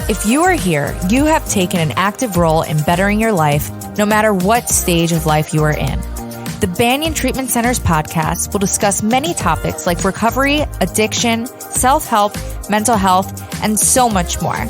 If you are here, you have taken an active role in bettering your life, no matter what stage of life you are in. The Banyan Treatment Center's podcast will discuss many topics like recovery, addiction, self-help, mental health, and so much more.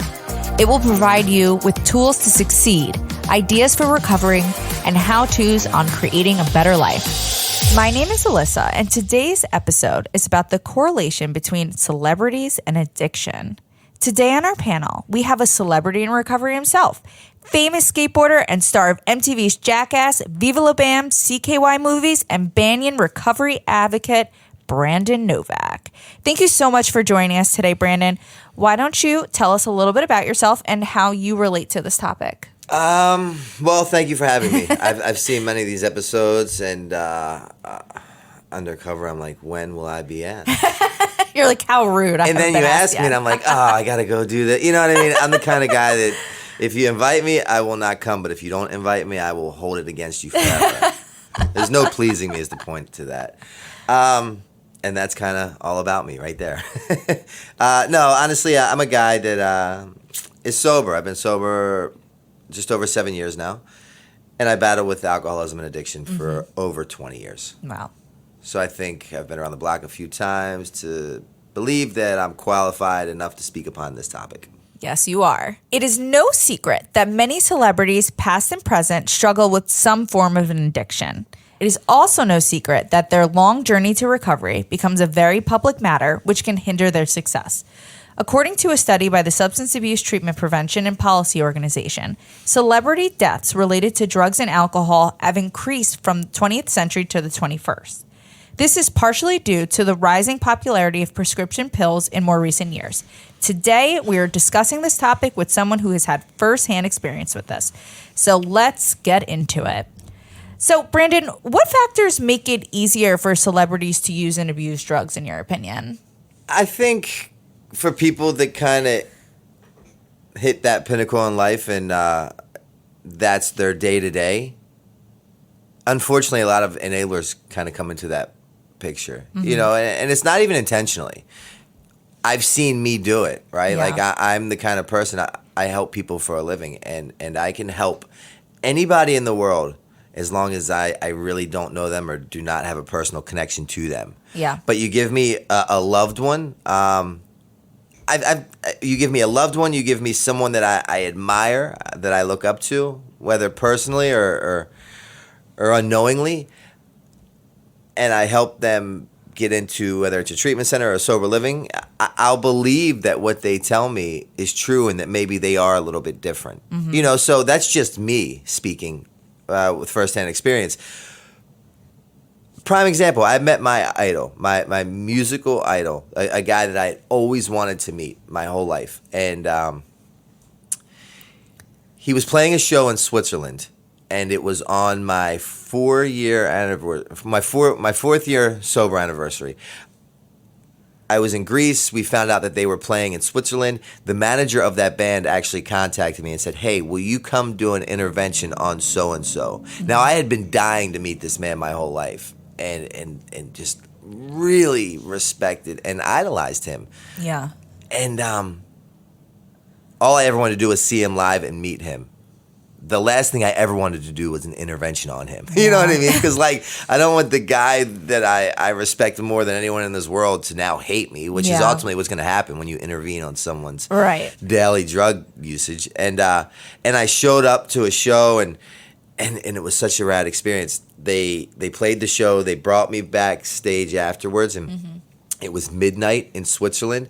It will provide you with tools to succeed, ideas for recovering, and how-tos on creating a better life. My name is Alyssa, and today's episode is about the correlation between celebrities and addiction. Today on our panel, we have a celebrity in recovery himself, famous skateboarder and star of MTV's Jackass, Viva La Bam, CKY movies, and Banyan recovery advocate, Brandon Novak. Thank you so much for joining us today, Brandon. Why don't you tell us a little bit about yourself and how you relate to this topic? Well, thank you for having me. I've seen many of these episodes, and undercover, I'm like, when will I be at? You're like, how rude. And then you ask me, and I'm like, I got to go do that. You know what I mean? I'm the kind of guy that if you invite me, I will not come. But if you don't invite me, I will hold it against you forever. There's no pleasing me is the point to that. And that's kind of all about me right there. No, honestly, I'm a guy that is sober. I've been sober just over 7 years now. And I battle with alcoholism and addiction for over 20 years. Wow. So I think I've been around the block a few times to believe that I'm qualified enough to speak upon this topic. Yes, you are. It is no secret that many celebrities, past and present, struggle with some form of an addiction. It is also no secret that their long journey to recovery becomes a very public matter, which can hinder their success. According to a study by the Substance Abuse Treatment Prevention and Policy Organization, celebrity deaths related to drugs and alcohol have increased from the 20th century to the 21st. This is partially due to the rising popularity of prescription pills in more recent years. Today, we are discussing this topic with someone who has had firsthand experience with this. So let's get into it. So, Brandon, what factors make it easier for celebrities to use and abuse drugs, in your opinion? I think for people that kind of hit that pinnacle in life and that's their day-to-day, unfortunately, a lot of enablers kind of come into that picture, you know, and it's not even intentionally. I've seen me do it, right? Yeah. Like I'm the kind of person, I help people for a living, and I can help anybody in the world as long as I really don't know them or do not have a personal connection to them. Yeah. But you give me a loved one, you give me a loved one, you give me someone that I admire, that I look up to, whether personally or unknowingly, and I help them get into whether it's a treatment center or a sober living, I'll believe that what they tell me is true and that maybe they are a little bit different. You know, so that's just me speaking with firsthand experience. Prime example, I met my idol, my musical idol, a guy that I always wanted to meet my whole life. And he was playing a show in Switzerland. And it was on my 4-year anniversary, my fourth year sober anniversary. I was in Greece. We found out that they were playing in Switzerland. The manager of that band actually contacted me and said, "Hey, will you come do an intervention on so-and-so?" Now, I had been dying to meet this man my whole life and just really respected and idolized him. Yeah. And all I ever wanted to do was see him live and meet him. The last thing I ever wanted to do was an intervention on him. You know what I mean? Because, like, I don't want the guy that I respect more than anyone in this world to now hate me, which is ultimately what's going to happen when you intervene on someone's daily drug usage. And I showed up to a show, and it was such a rad experience. They played the show. They brought me backstage afterwards, and it was midnight in Switzerland.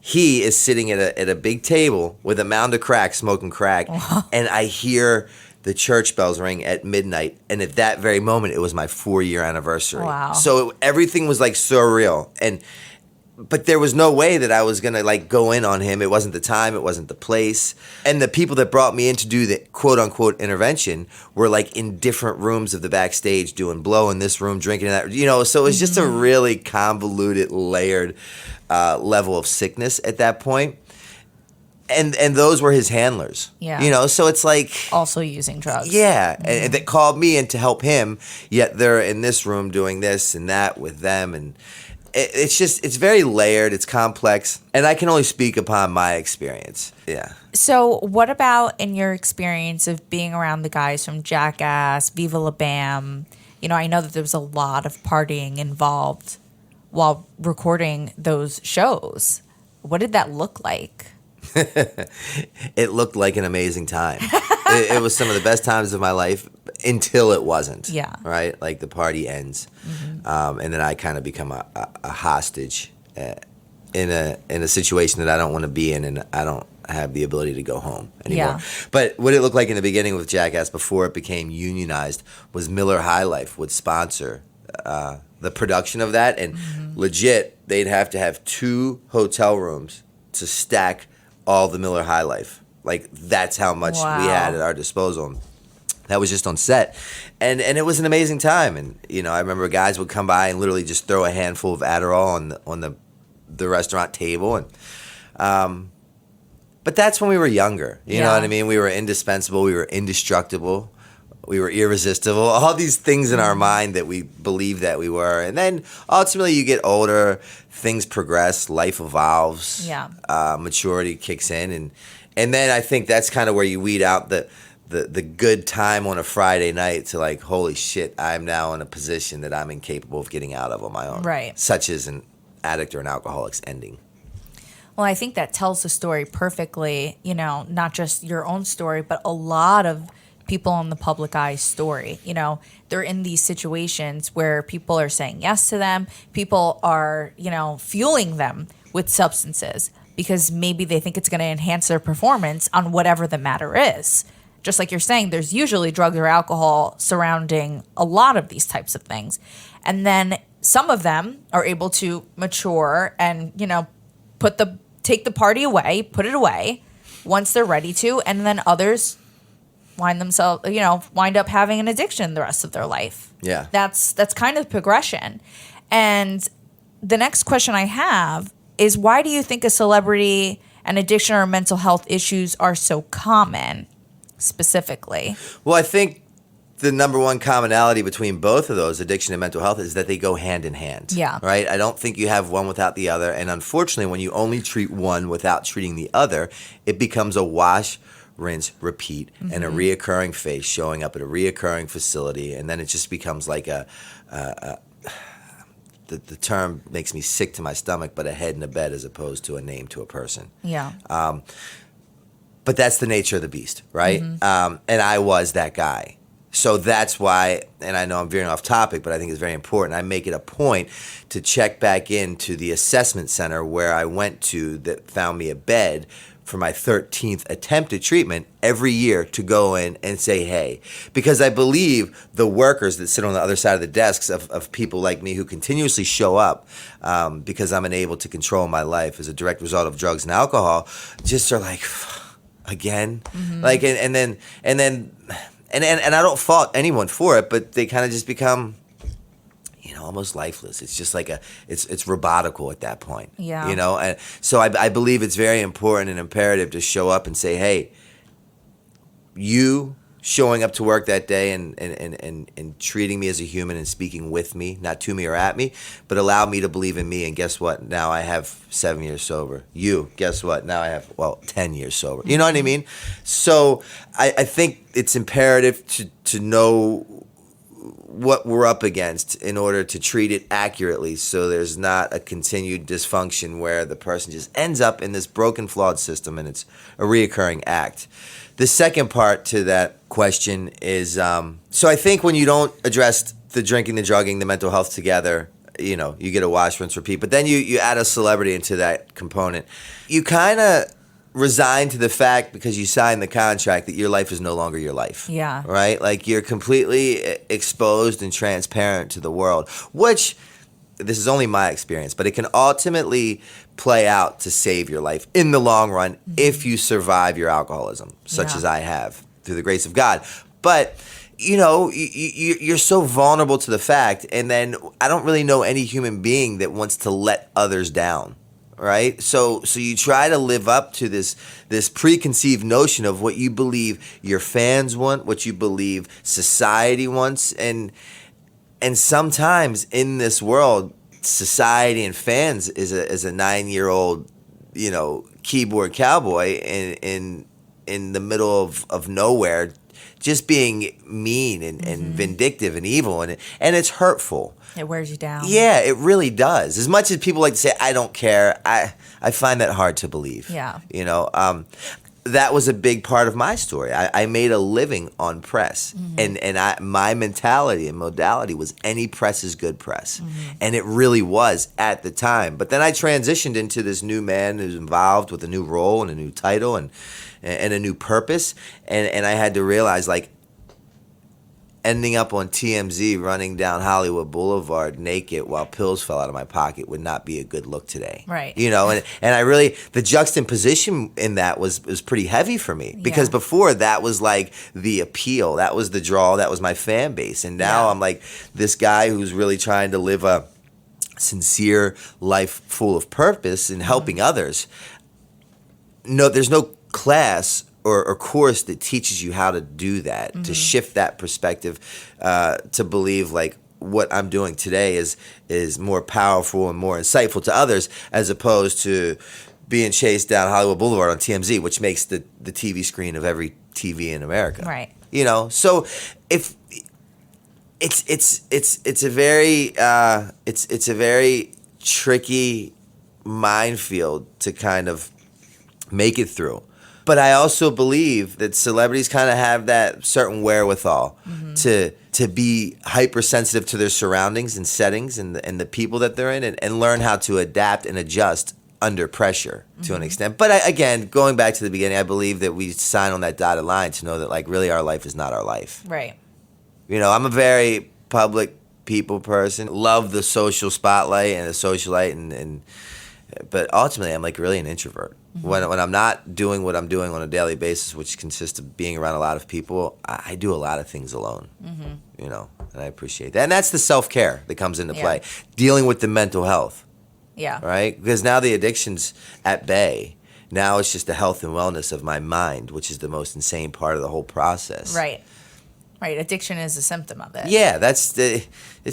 He is sitting at a big table with a mound of crack, smoking crack, and I hear the church bells ring at midnight, and at that very moment, it was my 4-year anniversary. Wow. So everything was, like, surreal, but there was no way that I was going to, like, go in on him. It wasn't the time. It wasn't the place. And the people that brought me in to do the quote-unquote intervention were, like, in different rooms of the backstage doing blow in this room, drinking in that. You know, so it was just a really convoluted, layered level of sickness at that point. And those were his handlers. Yeah. You know, so it's like... Also using drugs. Yeah. And that called me in to help him, yet they're in this room doing this and that with them. And it's very layered, it's complex, and I can only speak upon my experience. Yeah. So what about in your experience of being around the guys from Jackass, Viva La Bam? You know, I know that there was a lot of partying involved while recording those shows. What did that look like? It looked like an amazing time. It was some of the best times of my life until it wasn't. Yeah. Right? Like the party ends. And then I kind of become a hostage in a situation that I don't want to be in, and I don't have the ability to go home anymore. Yeah. But what it looked like in the beginning with Jackass before it became unionized was Miller High Life would sponsor the production of that, and legit, they'd have to have 2 hotel rooms to stack all the Miller High Life. Like, that's how much we had at our disposal. That was just on set. And it was an amazing time. And, you know, I remember guys would come by and literally just throw a handful of Adderall on the restaurant table. And but that's when we were younger. You know what I mean? We were indispensable. We were indestructible. We were irresistible. All these things in our mind that we believed that we were. And then ultimately you get older, things progress, life evolves, maturity kicks in. And then I think that's kind of where you weed out the good time on a Friday night to like, holy shit, I'm now in a position that I'm incapable of getting out of on my own. Right. Such as an addict or an alcoholic's ending. Well, I think that tells the story perfectly, you know, not just your own story, but a lot of people in the public eye's story. You know, they're in these situations where people are saying yes to them. People are, you know, fueling them with substances because maybe they think it's going to enhance their performance on whatever the matter is. Just like you're saying, there's usually drugs or alcohol surrounding a lot of these types of things. And then some of them are able to mature and, you know, take the party away, put it away once they're ready to, and then others wind up having an addiction the rest of their life. Yeah. That's kind of the progression. And the next question I have is, why do you think a celebrity and addiction or mental health issues are so common specifically? Well, I think the number one commonality between both of those, addiction and mental health, is that they go hand in hand. Yeah. Right? I don't think you have one without the other. And unfortunately, when you only treat one without treating the other, it becomes a wash, rinse, repeat, and a reoccurring face showing up at a reoccurring facility. And then it just becomes like the term makes me sick to my stomach, but a head in a bed as opposed to a name to a person. Yeah. But that's the nature of the beast, right? And I was that guy. So that's why, and I know I'm veering off topic, but I think it's very important. I make it a point to check back into the assessment center where I went to that found me a bed for my 13th attempt at treatment every year to go in and say, hey, because I believe the workers that sit on the other side of the desks of people like me who continuously show up because I'm unable to control my life as a direct result of drugs and alcohol, just are like, again? Like, and I don't fault anyone for it, but they kind of just become, you know, almost lifeless. It's just like it's robotical at that point. Yeah. You know, and so I believe it's very important and imperative to show up and say, hey, you showing up to work that day and treating me as a human and speaking with me, not to me or at me, but allow me to believe in me. And guess what? Now I have 7 years sober. You, guess what? Now I have, 10 years sober. You know what I mean? So I think it's imperative to know what we're up against in order to treat it accurately so there's not a continued dysfunction where the person just ends up in this broken, flawed system and it's a reoccurring act. The second part to that question is, so I think when you don't address the drinking, the drugging, the mental health together, you know, you get a wash, rinse, repeat. But then you add a celebrity into that component. You kind of resign to the fact because you signed the contract that your life is no longer your life. Yeah. Right? Like you're completely exposed and transparent to the world, which this is only my experience, but it can ultimately play out to save your life in the long run if you survive your alcoholism, such as I have through the grace of God. But you know, you're so vulnerable to the fact, and then I don't really know any human being that wants to let others down, right? So you try to live up to this preconceived notion of what you believe your fans want, what you believe society wants, and sometimes in this world, society and fans is a 9-year-old, keyboard cowboy in the middle of nowhere, just being mean and vindictive and evil, and it's hurtful. It wears you down. Yeah, it really does. As much as people like to say, I don't care, I find that hard to believe. Yeah. That was a big part of my story. I made a living on press, and my mentality and modality was any press is good press, and it really was at the time. But then I transitioned into this new man who's involved with a new role and a new title and a new purpose, and I had to realize, like, ending up on TMZ running down Hollywood Boulevard naked while pills fell out of my pocket would not be a good look today. Right. And I really, the juxtaposition in that was pretty heavy for me, because before that was like the appeal, that was the draw, that was my fan base. And now I'm like this guy who's really trying to live a sincere life full of purpose and helping others. No, there's no class or course that teaches you how to do that, to shift that perspective, to believe like what I'm doing today is more powerful and more insightful to others, as opposed to being chased down Hollywood Boulevard on TMZ, which makes the TV screen of every TV in America. Right. So if it's a very tricky minefield to kind of make it through. But I also believe that celebrities kind of have that certain wherewithal to be hypersensitive to their surroundings and settings and the people that they're in, and learn how to adapt and adjust under pressure to an extent. But again, going back to the beginning, I believe that we sign on that dotted line to know that, like, really our life is not our life. Right. I'm a very public people person, love the social spotlight and the socialite, but ultimately I'm like really an introvert. When I'm not doing what I'm doing on a daily basis, which consists of being around a lot of people, I do a lot of things alone, and I appreciate that. And that's the self-care that comes into play, dealing with the mental health. Yeah. Right? Because now the addiction's at bay. Now it's just the health and wellness of my mind, which is the most insane part of the whole process. Right. Right. Addiction is a symptom of it. Yeah, it's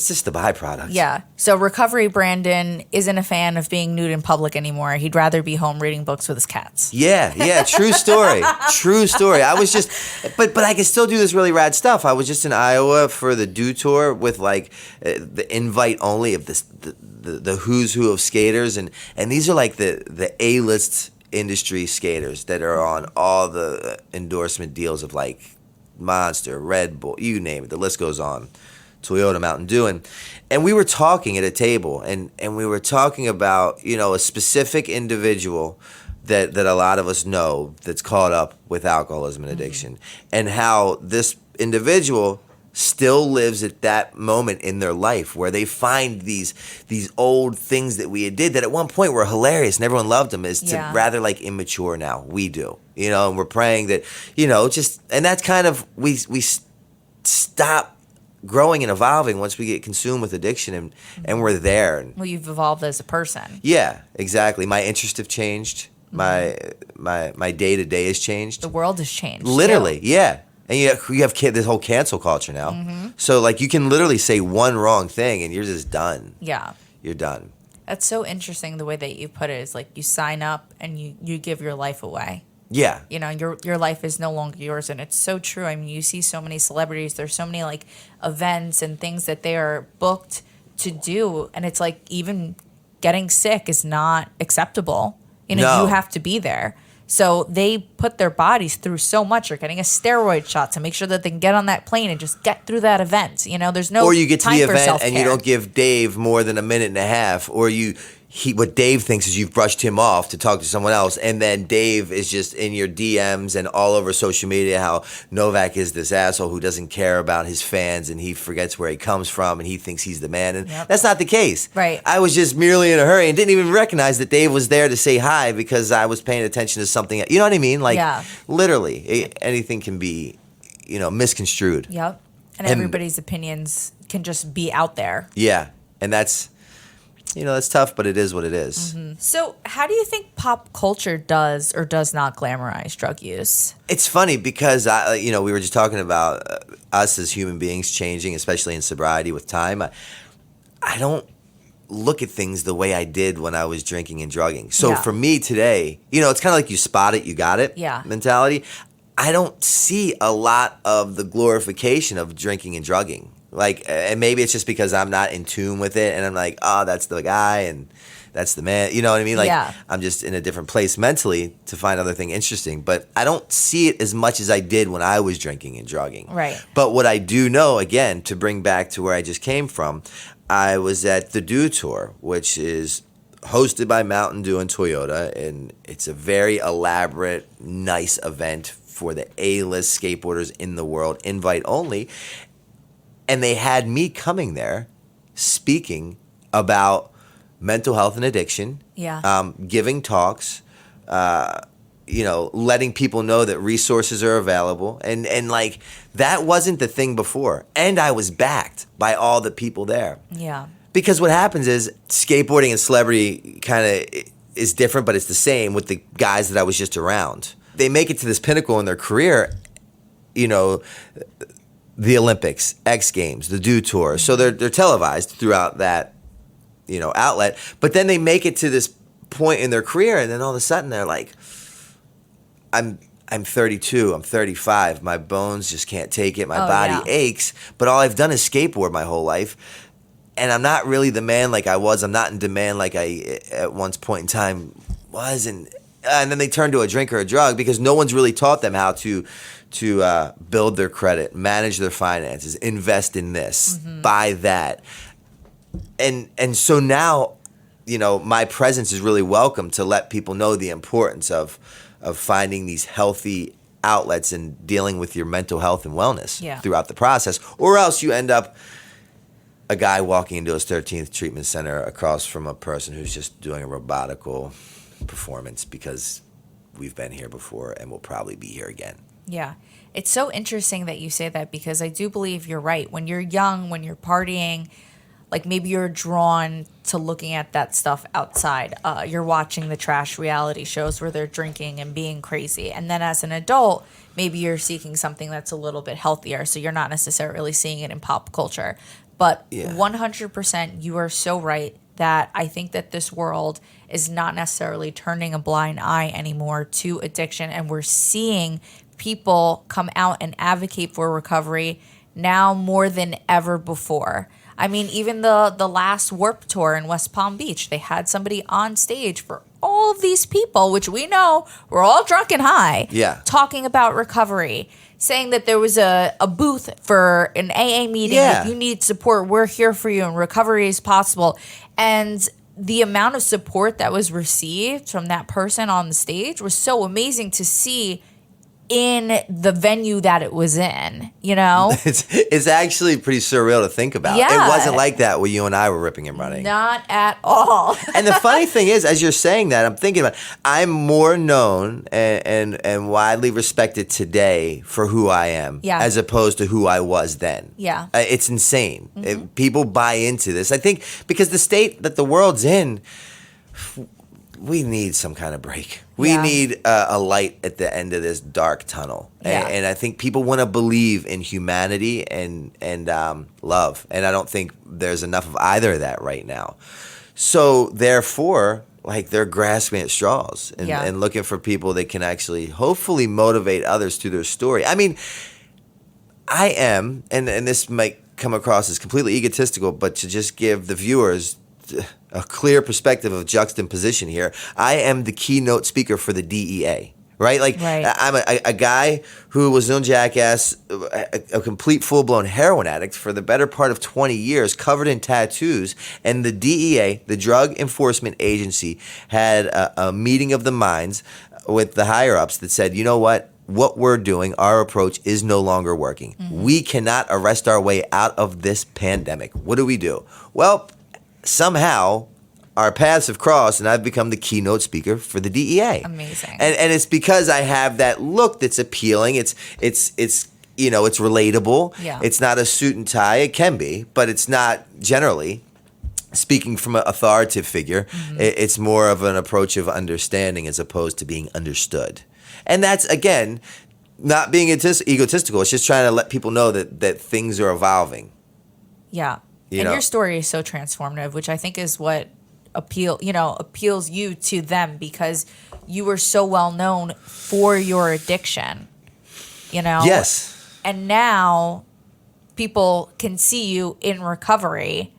just the byproduct. Yeah. So recovery Brandon isn't a fan of being nude in public anymore. He'd rather be home reading books with his cats. Yeah. True story. True story. I was just, but I can still do this really rad stuff. I was just in Iowa for the Do Tour with like the invite only of the who's who of skaters, and these are like the A-list industry skaters that are on all the endorsement deals of like Monster, Red Bull, you name it, the list goes on. Toyota, Mountain Dew, and we were talking at a table, and we were talking about a specific individual that a lot of us know that's caught up with alcoholism and addiction, and how this individual still lives at that moment in their life where they find these old things that we did that at one point were hilarious and everyone loved them, is to rather like immature now. We do, and we're praying that, and that's kind of, we stop growing and evolving once we get consumed with addiction, and we're there. Well, you've evolved as a person. Yeah, exactly. My interests have changed. My day-to-day has changed. The world has changed. Literally, yeah. And you have this whole cancel culture now. So, like, you can literally say one wrong thing and you're just done. Yeah. You're done. That's so interesting the way that you put it, is like you sign up and you give your life away. Yeah. Your life is no longer yours, and it's so true. I mean, you see so many celebrities, there's so many like events and things that they are booked to do, and it's like even getting sick is not acceptable. No. You have to be there. So they put their bodies through so much. You're getting a steroid shot to make sure that they can get on that plane and just get through that event. There's no Or you get to time the for event self-care. and you don't give Dave more than a minute and a half, or what Dave thinks is you've brushed him off to talk to someone else, and then Dave is just in your DMs and all over social media how Novak is this asshole who doesn't care about his fans, and he forgets where he comes from, and he thinks he's the man, and that's not the case. Right. I was just merely in a hurry and didn't even recognize that Dave was there to say hi because I was paying attention to something. You know what I mean? Like, literally, anything can be, misconstrued. Yep. And everybody's opinions can just be out there. Yeah. And that's tough, but it is what it is. So how do you think pop culture does or does not glamorize drug use? It's funny because, we were just talking about us as human beings changing, especially in sobriety with time. I don't look at things the way I did when I was drinking and drugging. So Yeah. for me today, it's kind of like you spot it, you got it mentality. I don't see a lot of the glorification of drinking and drugging. Like, and maybe it's just because I'm not in tune with it, and I'm like, oh, that's the guy, and that's the man. You know what I mean? Like, I'm just in a different place mentally to find other thing interesting. But I don't see it as much as I did when I was drinking and drugging. Right. But what I do know, again, to bring back to where I just came from, I was at the Dew Tour, which is hosted by Mountain Dew and Toyota, and it's a very elaborate, nice event for the A-list skateboarders in the world, invite only. And they had me coming there speaking about mental health and addiction, giving talks, letting people know that resources are available. And like, that wasn't the thing before. And I was backed by all the people there. Yeah. Because what happens is skateboarding and celebrity kind of is different, but it's the same with the guys that I was just around. They make it to this pinnacle in their career, the Olympics, X Games, the Dew Tour. So they're televised throughout that, outlet. But then they make it to this point in their career, and then all of a sudden they're like, I'm 32, I'm 35, my bones just can't take it, my body aches, but all I've done is skateboard my whole life, and I'm not really the man like I was. I'm not in demand like I at one point in time was, and then they turn to a drink or a drug because no one's really taught them how to build their credit, manage their finances, invest in this, buy that. And so now, my presence is really welcome to let people know the importance of finding these healthy outlets and dealing with your mental health and wellness throughout the process. Or else you end up a guy walking into his 13th treatment center across from a person who's just doing a robotical performance because we've been here before and we'll probably be here again. Yeah. It's so interesting that you say that because I do believe you're right. When you're young, when you're partying, like maybe you're drawn to looking at that stuff outside. You're watching the trash reality shows where they're drinking and being crazy. And then as an adult, maybe you're seeking something that's a little bit healthier. So you're not necessarily seeing it in pop culture. But 100%, you are so right that I think that this world is not necessarily turning a blind eye anymore to addiction. And we're seeing people come out and advocate for recovery now more than ever before. I mean, even the last Warped Tour in West Palm Beach, they had somebody on stage for all of these people, which we know were all drunk and high, talking about recovery, saying that there was a booth for an AA meeting. If you need support, we're here for you, and recovery is possible. And the amount of support that was received from that person on the stage was so amazing to see in the venue that it was in, It's actually pretty surreal to think about. Yeah. It wasn't like that when you and I were ripping and running. Not at all. And the funny thing is, as you're saying that, I'm thinking about, I'm more known and widely respected today for who I am as opposed to who I was then. Yeah. It's insane. People buy into this. I think because the state that the world's in, we need some kind of break. We need a light at the end of this dark tunnel. And I think people want to believe in humanity and love. And I don't think there's enough of either of that right now. So therefore, like, they're grasping at straws and looking for people that can actually hopefully motivate others through their story. I mean, I am, and this might come across as completely egotistical, but to just give the viewers a clear perspective of juxtaposition here, I am the keynote speaker for the DEA, right? Like, I'm a guy who was on Jackass, a complete full-blown heroin addict for the better part of 20 years, covered in tattoos, and the DEA, the Drug Enforcement Agency, had a meeting of the minds with the higher-ups that said, you know what we're doing, our approach is no longer working. We cannot arrest our way out of this pandemic. What do? Well, somehow our paths have crossed and I've become the keynote speaker for the DEA. Amazing. And it's because I have that look that's appealing. It's it's relatable. Yeah. It's not a suit and tie. It can be, but it's not generally. Speaking from an authoritative figure, it's more of an approach of understanding as opposed to being understood. And that's, again, not being egotistical. It's just trying to let people know that things are evolving. Yeah. You And know? your story is so transformative, which I think is what appeals you to them, because you were so well known for your addiction, Yes. And now people can see you in recovery,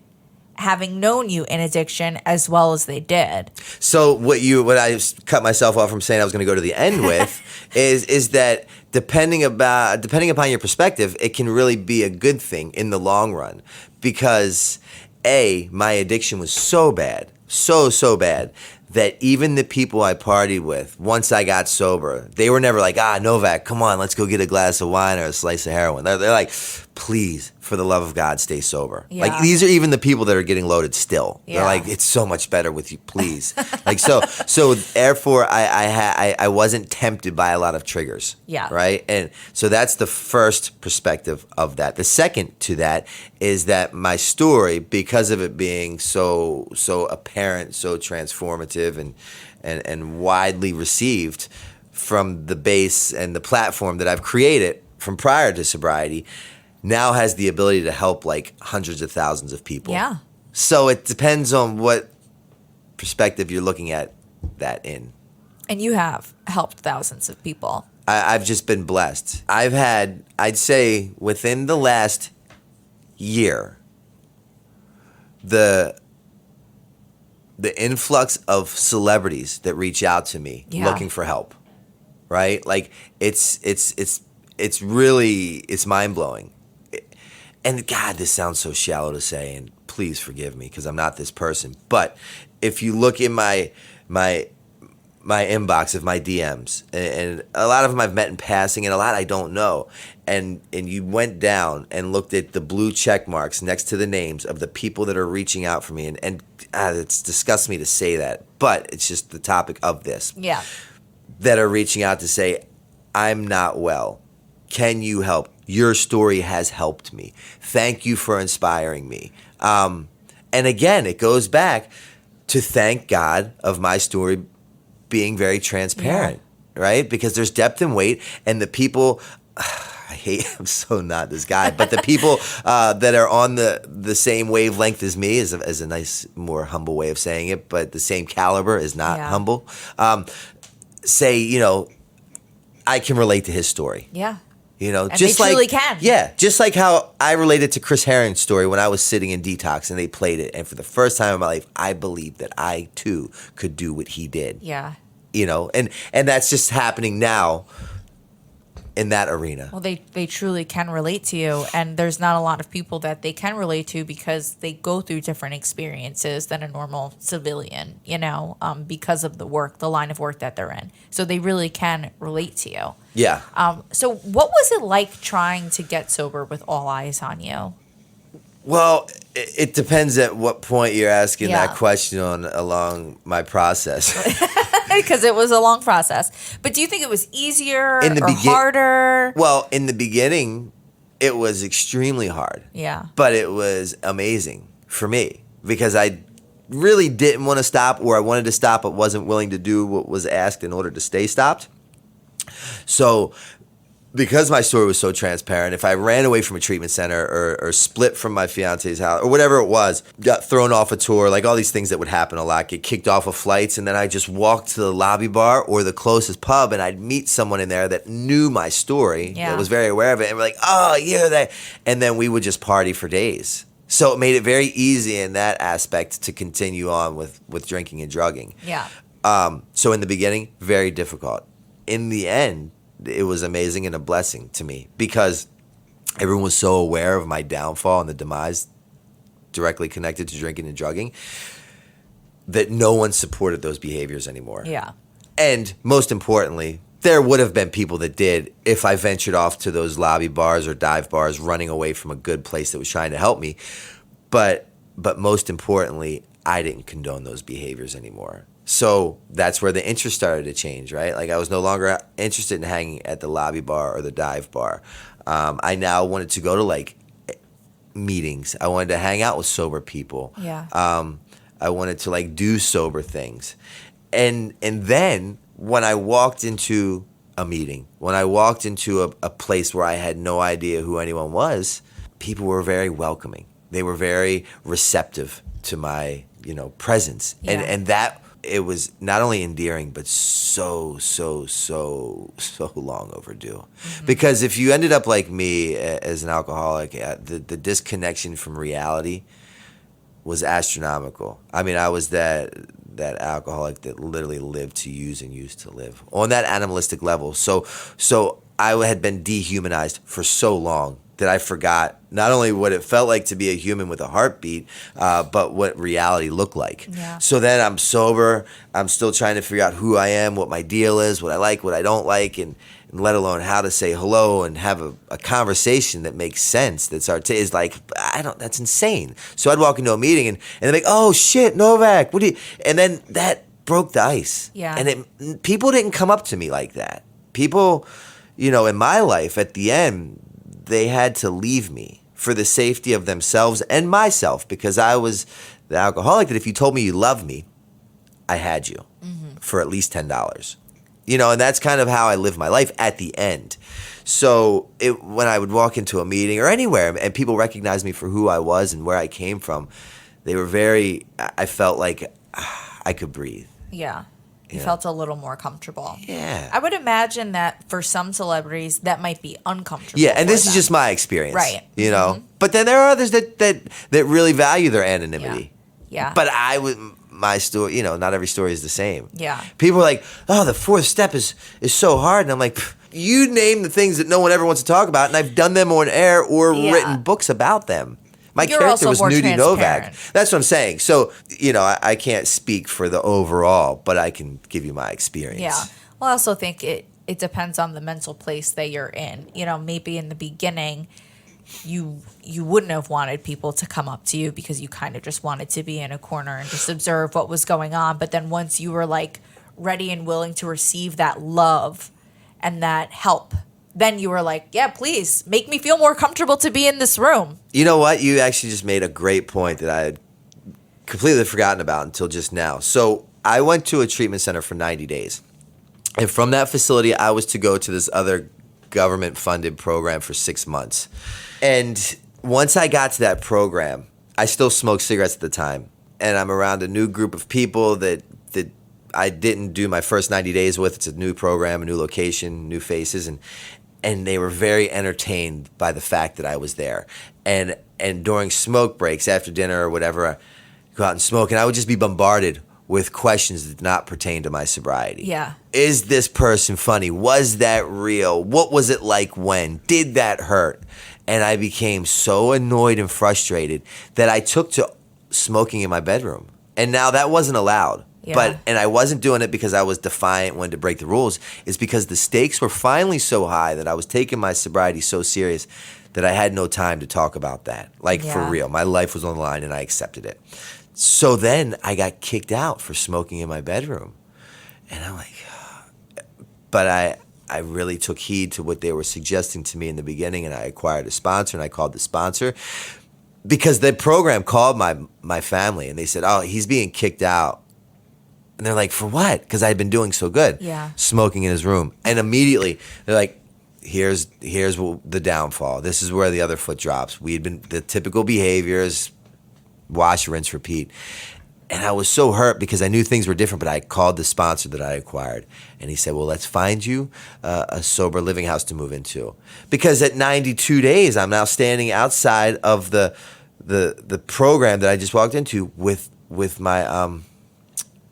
having known you in addiction as well as they did. So what I cut myself off from saying I was going to go to the end with is that depending upon your perspective, it can really be a good thing in the long run, because my addiction was so bad, so bad, that even the people I partied with, once I got sober, they were never like, Novak, come on, let's go get a glass of wine or a slice of heroin. They're like, please, for the love of God, stay sober. Yeah. Like, these are even the people that are getting loaded still. Yeah. They're like, it's so much better with you, please. so therefore, I wasn't tempted by a lot of triggers. Yeah. Right? And so that's the first perspective of that. The second to that is that my story, because of it being so apparent, so transformative, and widely received from the base and the platform that I've created from prior to sobriety, now has the ability to help like hundreds of thousands of people. Yeah. So it depends on what perspective you're looking at that in. And you have helped thousands of people. I've just been blessed. I've had, I'd say, within the last year, the influx of celebrities that reach out to me looking for help, right? Like, it's really, it's mind-blowing. And God, this sounds so shallow to say, and please forgive me because I'm not this person. But if you look in my inbox of my DMs, and a lot of them I've met in passing, and a lot I don't know, and you went down and looked at the blue check marks next to the names of the people that are reaching out for me, and it disgusts me to say that, but it's just the topic of this. Yeah. That are reaching out to say, I'm not well. Can you help? Your story has helped me. Thank you for inspiring me. And again, it goes back to thank God of my story being very transparent, right? Because there's depth and weight, and the people, I'm so not this guy, but the people that are on the same wavelength as me is a nice, more humble way of saying it, but the same caliber is not humble, say, I can relate to his story. Yeah. And just they truly can. Yeah, just like how I related to Chris Herring's story when I was sitting in detox and they played it. And for the first time in my life, I believed that I, too, could do what he did. Yeah. And that's just happening now in that arena. Well, they truly can relate to you. And there's not a lot of people that they can relate to because they go through different experiences than a normal civilian, because of the line of work that they're in. So they really can relate to you. Yeah. So what was it like trying to get sober with all eyes on you? Well, it depends at what point you're asking that question along my process. Because it was a long process. But do you think it was easier or harder? Well, in the beginning, it was extremely hard. Yeah. But it was amazing for me because I really didn't want to stop, or I wanted to stop but wasn't willing to do what was asked in order to stay stopped. So because my story was so transparent, if I ran away from a treatment center or split from my fiance's house or whatever it was, got thrown off a tour, like all these things that would happen a lot, get kicked off of flights, and then I just walked to the lobby bar or the closest pub and I'd meet someone in there that knew my story, that was very aware of it, and we're like, oh, you're that. And then we would just party for days. So it made it very easy in that aspect to continue on with drinking and drugging. Yeah. So in the beginning, very difficult. In the end, it was amazing and a blessing to me because everyone was so aware of my downfall and the demise directly connected to drinking and drugging that no one supported those behaviors anymore. Yeah. And most importantly, there would have been people that did if I ventured off to those lobby bars or dive bars running away from a good place that was trying to help me. But most importantly, I didn't condone those behaviors anymore. So that's where the interest started to change, right? Like I was no longer interested in hanging at the lobby bar or the dive bar. I now wanted to go to like meetings. I wanted to hang out with sober people. Yeah. I wanted to like do sober things. And then when I walked into a meeting, when I walked into a place where I had no idea who anyone was, people were very welcoming. They were very receptive to my, presence. Yeah. And that, it was not only endearing, but so long overdue. Because if you ended up like me as an alcoholic, the disconnection from reality was astronomical. I mean, I was that alcoholic that literally lived to use and used to live on that animalistic level. So I had been dehumanized for so long that I forgot not only what it felt like to be a human with a heartbeat, but what reality looked like. Yeah. So then I'm sober. I'm still trying to figure out who I am, what my deal is, what I like, what I don't like, and let alone how to say hello and have a conversation that makes sense. That's is like, that's insane. So I'd walk into a meeting and they're like, oh shit, Novak, and then that broke the ice. Yeah. And people didn't come up to me like that. People, in my life at the end, they had to leave me for the safety of themselves and myself, because I was the alcoholic that if you told me you loved me, I had you for at least $10. And that's kind of how I live my life at the end. So when I would walk into a meeting or anywhere and people recognized me for who I was and where I came from, they were I felt like I could breathe. Yeah. You felt a little more comfortable. Yeah. I would imagine that for some celebrities, that might be uncomfortable. Yeah, and this is just my experience. Right. But then there are others that really value their anonymity. Yeah. But my story, not every story is the same. Yeah. People are like, oh, the fourth step is so hard. And I'm like, you name the things that no one ever wants to talk about, and I've done them on air or written books about them. My character was Nudie Novak. That's what I'm saying. So, I can't speak for the overall, but I can give you my experience. Yeah. Well, I also think it depends on the mental place that you're in. Maybe in the beginning, you wouldn't have wanted people to come up to you because you kind of just wanted to be in a corner and just observe what was going on. But then once you were like ready and willing to receive that love and that help, then you were like, yeah, please make me feel more comfortable to be in this room. You know what? You actually just made a great point that I had completely forgotten about until just now. So I went to a treatment center for 90 days. And from that facility, I was to go to this other government-funded program for 6 months. And once I got to that program, I still smoked cigarettes at the time. And I'm around a new group of people that I didn't do my first 90 days with. It's a new program, a new location, new faces. And they were very entertained by the fact that I was there. And during smoke breaks, after dinner or whatever, I go out and smoke, and I would just be bombarded with questions that did not pertain to my sobriety. Yeah. Is this person funny? Was that real? What was it like when? Did that hurt? And I became so annoyed and frustrated that I took to smoking in my bedroom. And now that wasn't allowed. Yeah. And I wasn't doing it because I was defiant, wanted to break the rules. It's because the stakes were finally so high that I was taking my sobriety so serious that I had no time to talk about that. For real. My life was on the line and I accepted it. So then I got kicked out for smoking in my bedroom. And I'm like, but I really took heed to what they were suggesting to me in the beginning, and I acquired a sponsor, and I called the sponsor because the program called my family and they said, oh, he's being kicked out. And they're like, for what? Because I had been doing so good. Yeah. Smoking in his room. And immediately they're like, here's the downfall. This is where the other foot drops. We had been the typical behaviors, wash, rinse, repeat. And I was so hurt because I knew things were different, but I called the sponsor that I acquired. And he said, well, let's find you a sober living house to move into. Because at 92 days, I'm now standing outside of the program that I just walked into with my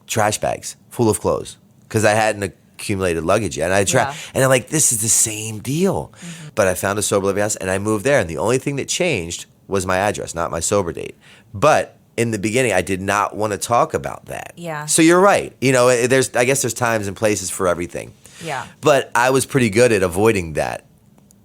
trash bags full of clothes because I hadn't accumulated luggage yet. And and I'm like, this is the same deal. Mm-hmm. But I found a sober living house and I moved there. And the only thing that changed was my address, not my sober date. But in the beginning, I did not want to talk about that. Yeah. So you're right. I guess there's times and places for everything. Yeah. But I was pretty good at avoiding that.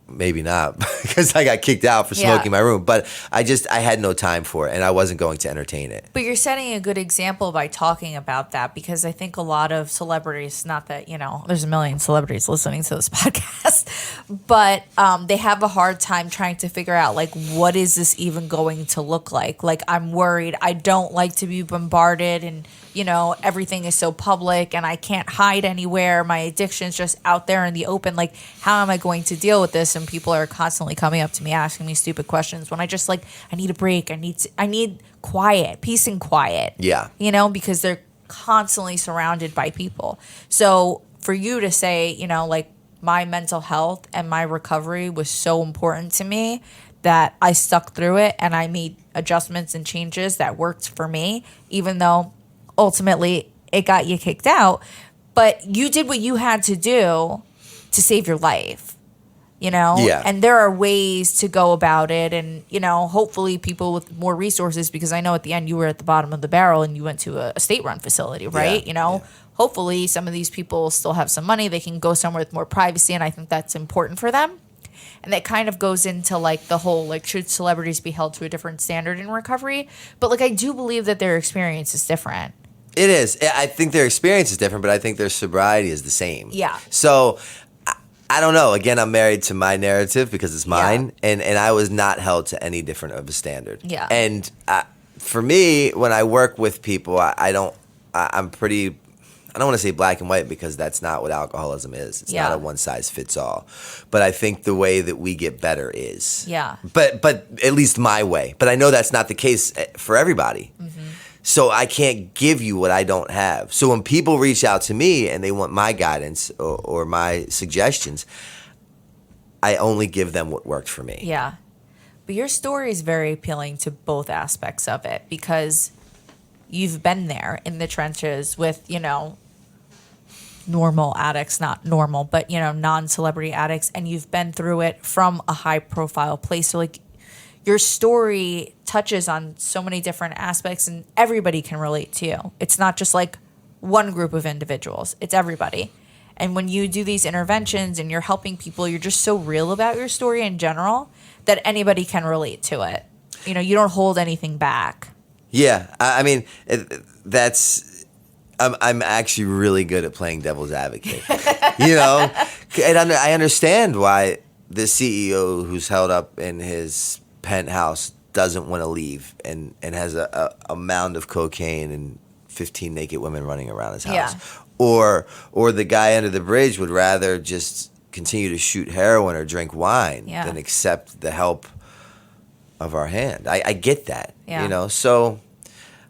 Maybe not, because I got kicked out for smoking in my room. But I had no time for it, and I wasn't going to entertain it. But you're setting a good example by talking about that, because I think a lot of celebrities, not that, there's a million celebrities listening to this podcast, but they have a hard time trying to figure out, like, what is this even going to look like? Like, I'm worried. I don't like to be bombarded, and, you know, everything is so public and I can't hide anywhere. My addiction's just out there in the open. Like, how am I going to deal with this? And people are constantly coming up to me asking me stupid questions when I just, like, I need a break. I need quiet, peace and quiet. Yeah. You know, because they're constantly surrounded by people. So for you to say, you know, like, my mental health and my recovery was so important to me that I stuck through it and I made adjustments and changes that worked for me, even though ultimately it got you kicked out. But you did what you had to do to save your life, you know? Yeah. And there are ways to go about it. And, you know, hopefully people with more resources, because I know at the end you were at the bottom of the barrel and you went to a state-run facility, right? Yeah. You know? Yeah. Hopefully some of these people still have some money. They can go somewhere with more privacy, and I think that's important for them. And that kind of goes into, like, the whole, like, should celebrities be held to a different standard in recovery? But, like, I do believe that their experience is different. It is. I think their experience is different, but I think their sobriety is the same. Yeah. So I don't know. Again, I'm married to my narrative because it's mine, and I was not held to any different of a standard. Yeah. And for me, when I work with people, I'm pretty. I don't want to say black and white because that's not what alcoholism is. It's not a one size fits all. But I think the way that we get better is. Yeah. But at least my way. But I know that's not the case for everybody. Mm-hmm. So I can't give you what I don't have. So when people reach out to me and they want my guidance or my suggestions, I only give them what worked for me. Yeah. But your story is very appealing to both aspects of it because you've been there in the trenches with, you know, normal addicts, not normal, but, you know, non-celebrity addicts, and you've been through it from a high-profile place. So, like, your story touches on so many different aspects, and everybody can relate to you. It's not just, like, one group of individuals. It's everybody. And when you do these interventions and you're helping people, you're just so real about your story in general that anybody can relate to it. You know, you don't hold anything back. Yeah. I mean, I'm actually really good at playing devil's advocate, you know, and I understand why the CEO who's held up in his penthouse doesn't want to leave and has a mound of cocaine and 15 naked women running around his house. Yeah. Or the guy under the bridge would rather just continue to shoot heroin or drink wine than accept the help of our hand. I get that, you know, so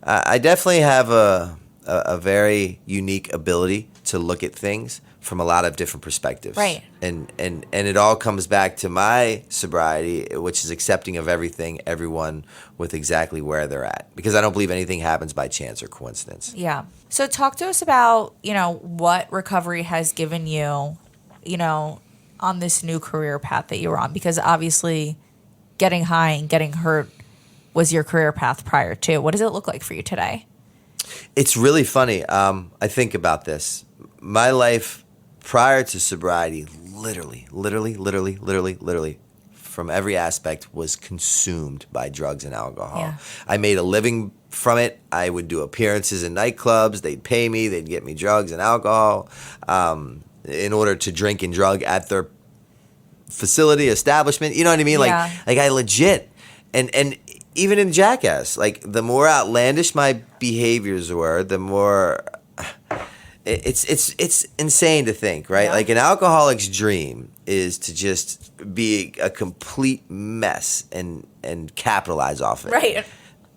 I definitely have a very unique ability to look at things from a lot of different perspectives. Right. And it all comes back to my sobriety, which is accepting of everything, everyone with exactly where they're at. Because I don't believe anything happens by chance or coincidence. Yeah. So talk to us about, you know, what recovery has given you, you know, on this new career path that you were on. Because obviously getting high and getting hurt was your career path prior to. What does it look like for you today? It's really funny. I think about this. My life prior to sobriety, literally, from every aspect was consumed by drugs and alcohol. Yeah. I made a living from it. I would do appearances in nightclubs. They'd pay me. They'd get me drugs and alcohol in order to drink and drug at their facility, establishment. You know what I mean? Yeah. Like I legit. And even in Jackass, like the more outlandish my behaviors were, the more it's insane to think, right? Yeah. Like an alcoholic's dream is to just be a complete mess and capitalize off it. Right.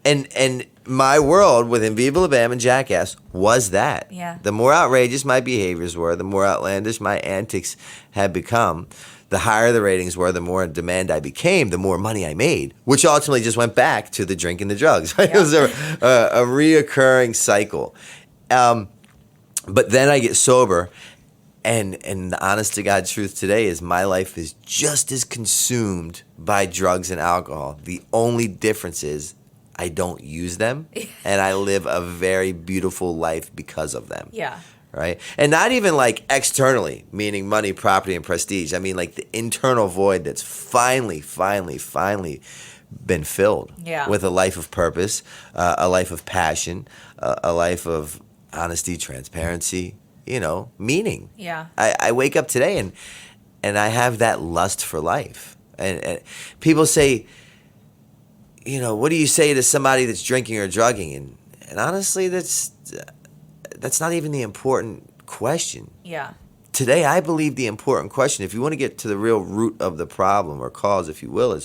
And my world within Viva and Jackass was that. Yeah. The more outrageous my behaviors were, the more outlandish my antics had become, the higher the ratings were, the more in demand I became, the more money I made, which ultimately just went back to the drink and the drugs. Right? Yeah. It was a reoccurring cycle. But then I get sober, and the honest to God truth today is my life is just as consumed by drugs and alcohol. The only difference is I don't use them, and I live a very beautiful life because of them. Yeah. Right? And not even like externally, meaning money, property, and prestige. I mean like the internal void that's finally been filled with a life of purpose, a life of passion, a life of honesty, transparency, you know, meaning. Yeah. I wake up today and and I have that lust for life. And people say, what do you say to somebody that's drinking or drugging? And honestly, that's not even the important question. Yeah. Today, I believe the important question, if you want to get to the real root of the problem or cause, if you will,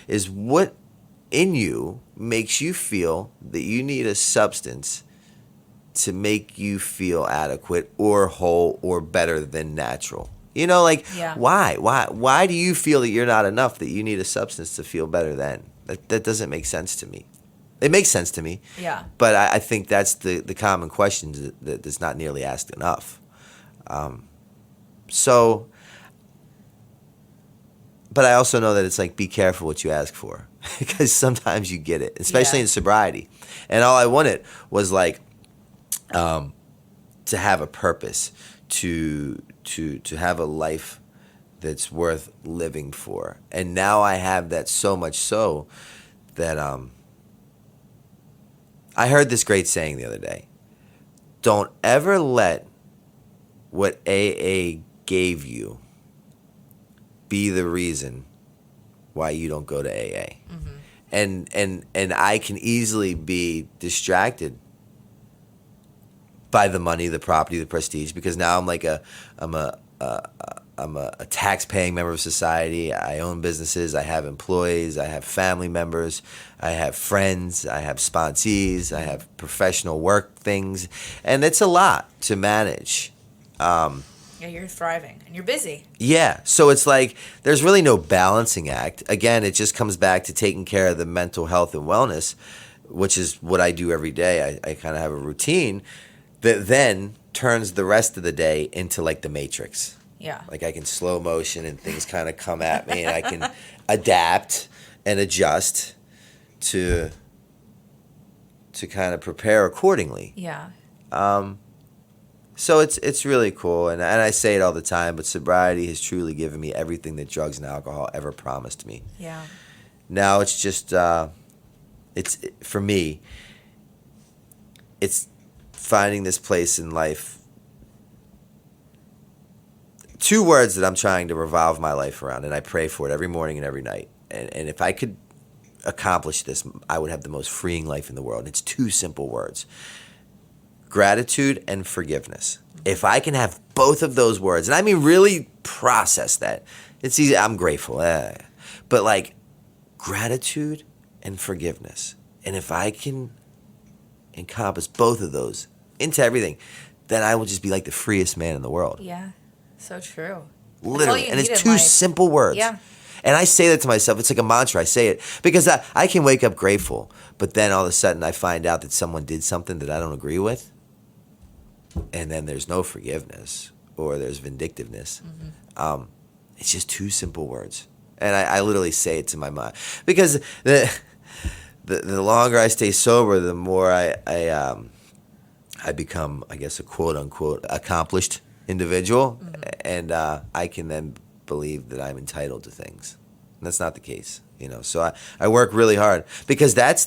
is what in you makes you feel that you need a substance to make you feel adequate or whole or better than natural. Why? Why do you feel that you're not enough, that you need a substance to feel better than? That doesn't make sense to me. It makes sense to me. Yeah. But I think that's the common question that's not nearly asked enough. But I also know that it's like, be careful what you ask for, because sometimes you get it, especially in sobriety. And all I wanted was like, to have a purpose, to have a life that's worth living for. And now I have that, so much so that I heard this great saying the other day. Don't ever let what AA gave you be the reason why you don't go to AA. Mm-hmm. And I can easily be distracted by the money, the property, the prestige, because now I'm a tax-paying member of society. I own businesses. I have employees. I have family members. I have friends. I have sponsees. I have professional work things, and it's a lot to manage. Yeah, you're thriving and you're busy. Yeah, so it's like there's really no balancing act. Again, it just comes back to taking care of the mental health and wellness, which is what I do every day. I kind of have a routine that then turns the rest of the day into like the Matrix. Yeah. Like I can slow motion and things kind of come at me, and I can adapt and adjust to kind of prepare accordingly. Yeah. So it's really cool, and I say it all the time, but sobriety has truly given me everything that drugs and alcohol ever promised me. Yeah. Now it's just for me, it's finding this place in life. Two words that I'm trying to revolve my life around, and I pray for it every morning and every night. And if I could accomplish this, I would have the most freeing life in the world. It's two simple words: gratitude and forgiveness. If I can have both of those words, and I mean really process that, it's easy. I'm grateful, but like gratitude and forgiveness. And if I can encompass both of those into everything, then I will just be like the freest man in the world. Yeah, so true. Literally, and it's two simple words. Yeah. And I say that to myself. It's like a mantra. I say it because I can wake up grateful, but then all of a sudden I find out that someone did something that I don't agree with, and then there's no forgiveness or there's vindictiveness. Mm-hmm. It's just two simple words, and I literally say it to my mind because the longer I stay sober, the more I become, I guess, a quote unquote accomplished individual, mm-hmm. and I can then believe that I'm entitled to things. And that's not the case, So I work really hard because that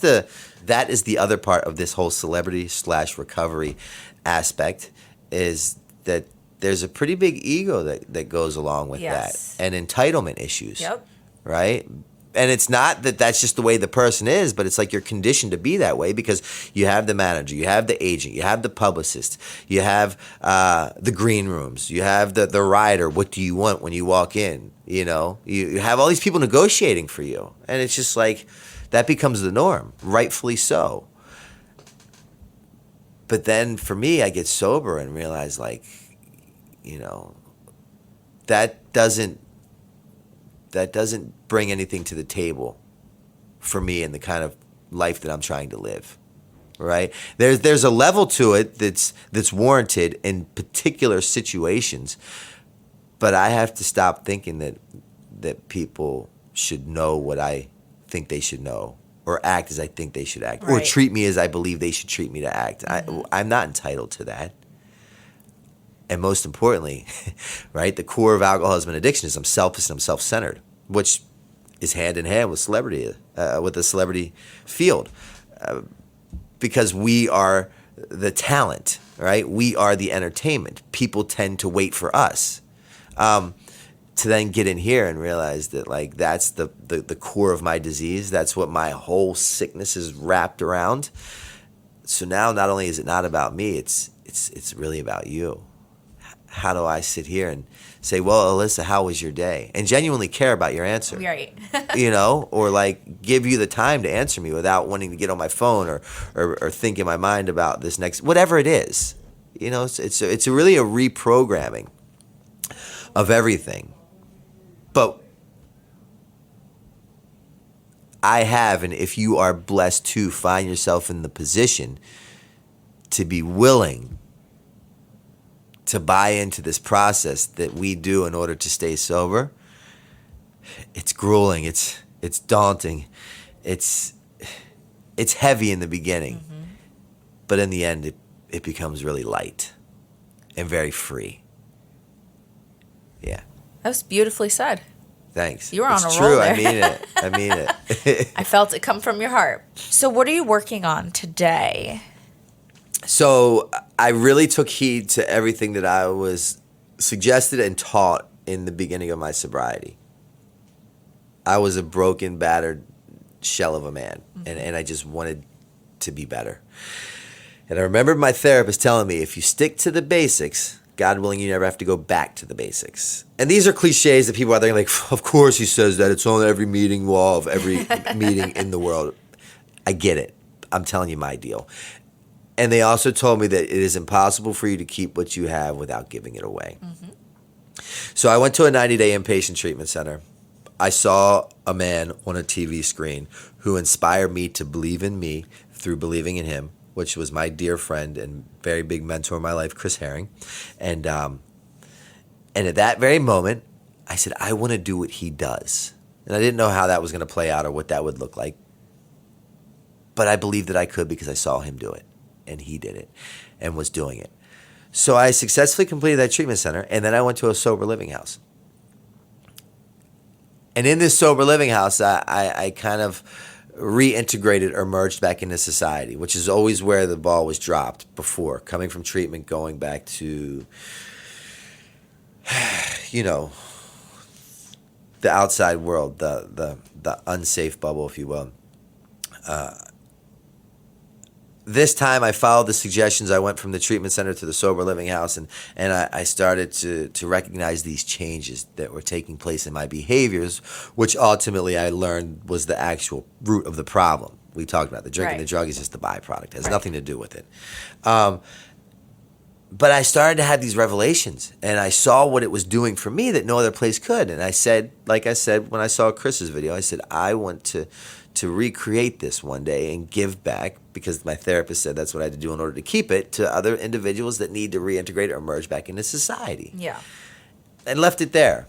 is the other part of this whole celebrity / recovery aspect, is that there's a pretty big ego that goes along with that, and entitlement issues. Yep. Right? And it's not that that's just the way the person is, but it's like you're conditioned to be that way because you have the manager, you have the agent, you have the publicist, you have the green rooms, you have the rider. What do you want when you walk in? You have all these people negotiating for you. And it's just like that becomes the norm, rightfully so. But then for me, I get sober and realize that doesn't bring anything to the table for me in the kind of life that I'm trying to live, right? There's a level to it that's warranted in particular situations, but I have to stop thinking that people should know what I think they should know, or act as I think they should act, or treat me as I believe they should treat me to act. Mm-hmm. I'm not entitled to that. And most importantly, right, the core of alcoholism and addiction is I'm selfish and I'm self-centered, which is hand in hand with with the celebrity field, because we are the talent, right? We are the entertainment. People tend to wait for us. to then get in here and realize that like that's the core of my disease. That's what my whole sickness is wrapped around. So now not only is it not about me, it's really about you. How do I sit here and say, well, Alyssa, how was your day? And genuinely care about your answer. Right. Or like give you the time to answer me without wanting to get on my phone or think in my mind about this next, whatever it is. It's really a reprogramming of everything. But I have, and if you are blessed to find yourself in the position to be willing to buy into this process that we do in order to stay sober, it's grueling, it's daunting, it's heavy in the beginning, but in the end it becomes really light and very free. Yeah. That was beautifully said. Thanks. You were on a roll true. there. I mean it. I felt it come from your heart. So what are you working on today? So I really took heed to everything that I was suggested and taught in the beginning of my sobriety. I was a broken, battered shell of a man, and I just wanted to be better. And I remember my therapist telling me, if you stick to the basics, God willing, you never have to go back to the basics. And these are cliches that people out there are like, of course he says that. It's on every meeting wall of every meeting in the world. I get it. I'm telling you my deal. And they also told me that it is impossible for you to keep what you have without giving it away. So I went to a 90-day inpatient treatment center. I saw a man on a TV screen who inspired me to believe in me through believing in him, which was my dear friend and very big mentor in my life, Chris Herring. And at that very moment, I said, I want to do what he does. And I didn't know how that was going to play out or what that would look like. But I believed that I could because I saw him do it. And he did it and was doing it. So I successfully completed that treatment center, and then I went to a sober living house. And in this sober living house, I kind of reintegrated or merged back into society, which is always where the ball was dropped before, coming from treatment, going back to, the outside world, the unsafe bubble, if you will. This time I followed the suggestions. I went from the treatment center to the sober living house, and I started to recognize these changes that were taking place in my behaviors, which ultimately I learned was the actual root of the problem. We talked about the drink and the drug is just the byproduct. It has nothing to do with it. But I started to have these revelations, and I saw what it was doing for me that no other place could. And I said, like I said when I saw Chris's video, I said, I want to recreate this one day and give back, because my therapist said that's what I had to do in order to keep it, to other individuals that need to reintegrate or merge back into society. Yeah. And left it there.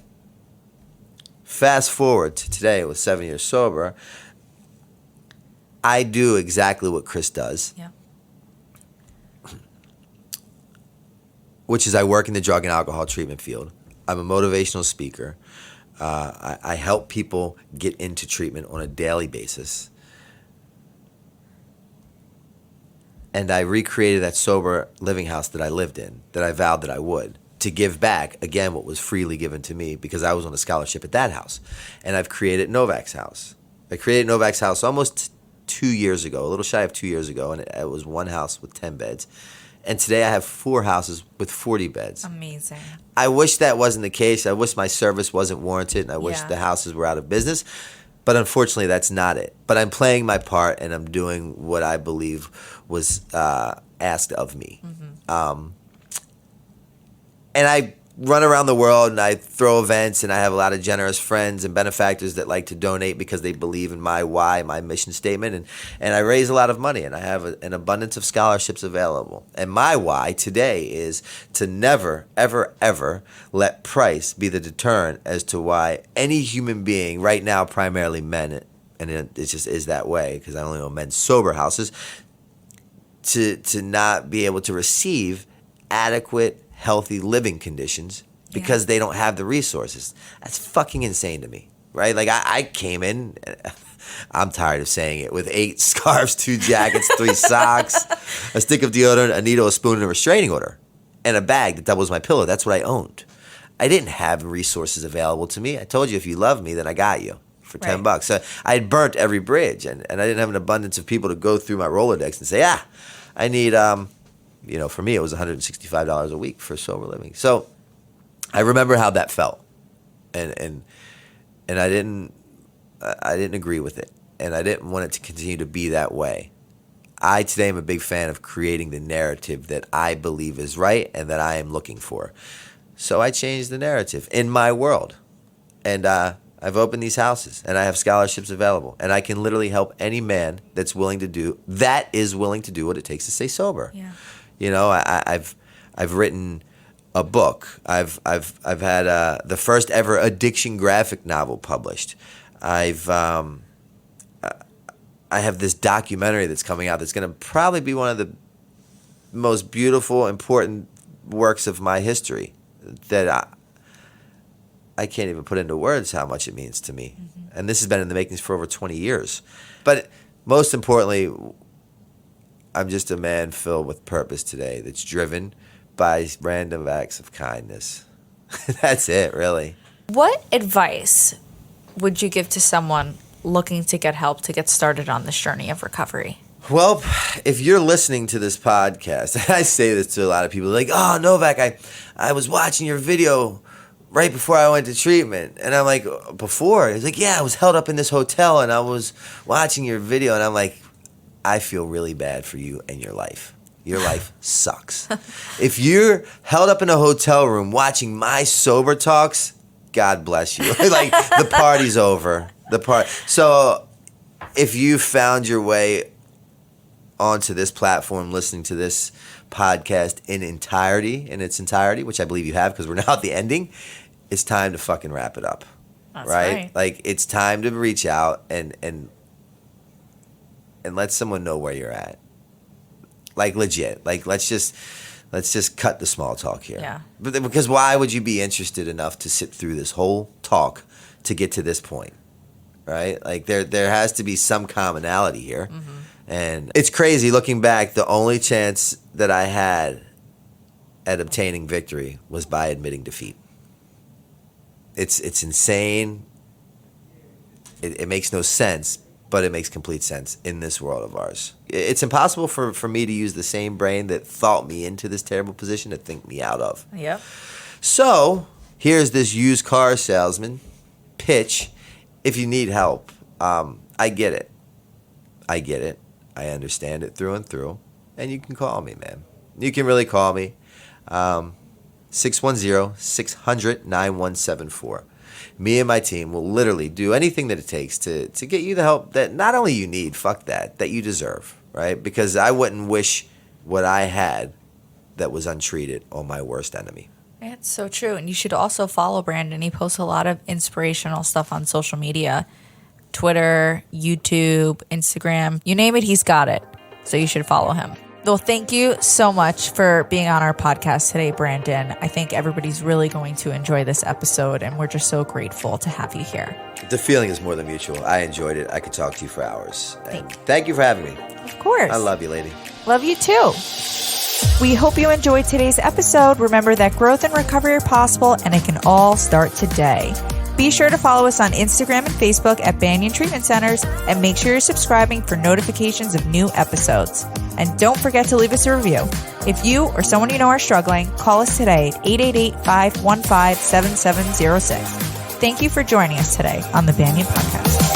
Fast forward to today with 7 years sober, I do exactly what Chris does. Yeah. Which is I work in the drug and alcohol treatment field. I'm a motivational speaker. I help people get into treatment on a daily basis. And I recreated that sober living house that I lived in, that I vowed that I would, to give back, again, what was freely given to me, because I was on a scholarship at that house. And I've created Novak's house. I created Novak's house almost 2 years ago, a little shy of 2 years ago, and it was one house with 10 beds. And today I have 4 houses with 40 beds. Amazing. I wish that wasn't the case. I wish my service wasn't warranted, and I wish the houses were out of business. But unfortunately, that's not it. But I'm playing my part, and I'm doing what I believe was asked of me. And I run around the world, and I throw events, and I have a lot of generous friends and benefactors that like to donate because they believe in my why, my mission statement, and I raise a lot of money, and I have an abundance of scholarships available. And my why today is to never, ever, ever let price be the deterrent as to why any human being, right now primarily men, and it just is that way because I only know men's sober houses, to not be able to receive adequate, healthy living conditions because they don't have the resources. That's fucking insane to me, right? Like I came in, I'm tired of saying it, with 8 scarves, 2 jackets, 3 socks, a stick of deodorant, a needle, a spoon, and a restraining order, and a bag that doubles my pillow. That's what I owned. I didn't have resources available to me. I told you, if you love me, then I got you for $10. So I had burnt every bridge, and I didn't have an abundance of people to go through my Rolodex and say, I need, for me, it was $165 a week for sober living. So I remember how that felt, and I didn't agree with it, and I didn't want it to continue to be that way. I today am a big fan of creating the narrative that I believe is right and that I am looking for. So I changed the narrative in my world, and I've opened these houses, and I have scholarships available, and I can literally help any man that's willing to do what it takes to stay sober. Yeah. I've written a book. I've had the first ever addiction graphic novel published. I have this documentary that's coming out that's going to probably be one of the most beautiful, important works of my history that I can't even put into words how much it means to me. Mm-hmm. And this has been in the makings for over 20 years. But most importantly, I'm just a man filled with purpose today that's driven by random acts of kindness. That's it, really. What advice would you give to someone looking to get help to get started on this journey of recovery? Well, if you're listening to this podcast, and I say this to a lot of people, like, oh, Novak, I was watching your video right before I went to treatment. And I'm like, before? He's like, yeah, I was held up in this hotel and I was watching your video. And I'm like, I feel really bad for you and your life. Your life sucks. If you're held up in a hotel room watching my sober talks, God bless you. Like, the party's over. So if you found your way onto this platform, listening to this podcast in its entirety, which I believe you have because we're now at the ending, it's time to fucking wrap it up. That's right. Like, it's time to reach out and let someone know where you're at. Like, legit. Like, let's just cut the small talk here. Yeah. Because why would you be interested enough to sit through this whole talk to get to this point? Right? Like, there has to be some commonality here. Mm-hmm. And it's crazy looking back. The only chance that I had at obtaining victory was by admitting defeat. It's insane. It makes no sense, but it makes complete sense in this world of ours. It's impossible for me to use the same brain that thought me into this terrible position to think me out of. Yep. So here's this used car salesman pitch. If you need help, I get it. I understand it through and through. And you can call me, man. You can really call me. 610-600-9174. Me and my team will literally do anything that it takes to get you the help that not only you need, that you deserve, right? Because I wouldn't wish what I had that was untreated on my worst enemy. It's so true. And you should also follow Brandon. He posts a lot of inspirational stuff on social media. Twitter, YouTube, Instagram, you name it, he's got it. So you should follow him. Well, thank you so much for being on our podcast today, Brandon. I think everybody's really going to enjoy this episode, and we're just so grateful to have you here. The feeling is more than mutual. I enjoyed it. I could talk to you for hours. Thank you for having me. Of course. I love you, lady. Love you too. We hope you enjoyed today's episode. Remember that growth and recovery are possible, and it can all start today. Be sure to follow us on Instagram and Facebook at Banyan Treatment Centers, and make sure you're subscribing for notifications of new episodes. And don't forget to leave us a review. If you or someone you know are struggling, call us today at 888-515-7706. Thank you for joining us today on the Banyan Podcast.